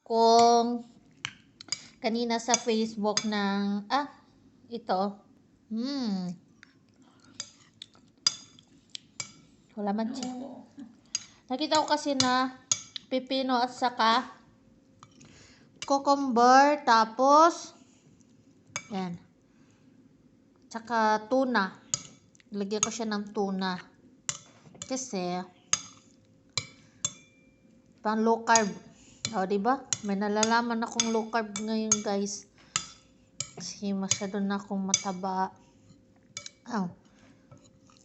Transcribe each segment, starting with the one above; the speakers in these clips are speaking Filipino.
kung kanina sa Facebook ng, ito. Wala man siya. Nakita ko kasi na pipino at saka cucumber, tapos yan. Tsaka tuna. Lagyan ko siya ng tuna. Kasi pang low carb. O, diba? May nalalaman akong low carb ngayon, guys. Kasi masyado na akong mataba.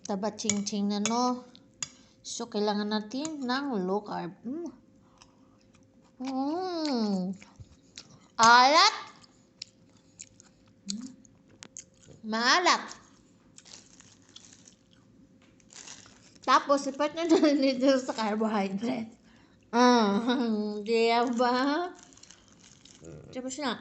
Taba ching-ching na, no? So, kailangan natin ng low carb. Alat! Maalat! Tapos, ipat na dito sa carbohydrate. Diba? Tapos na.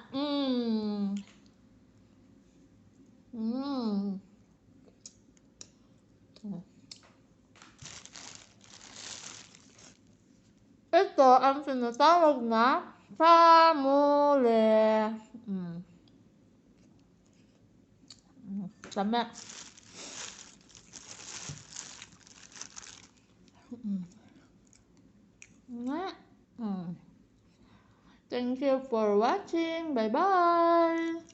Ito ang tinatawag na famule. Tama. Thank you for watching. Bye-bye.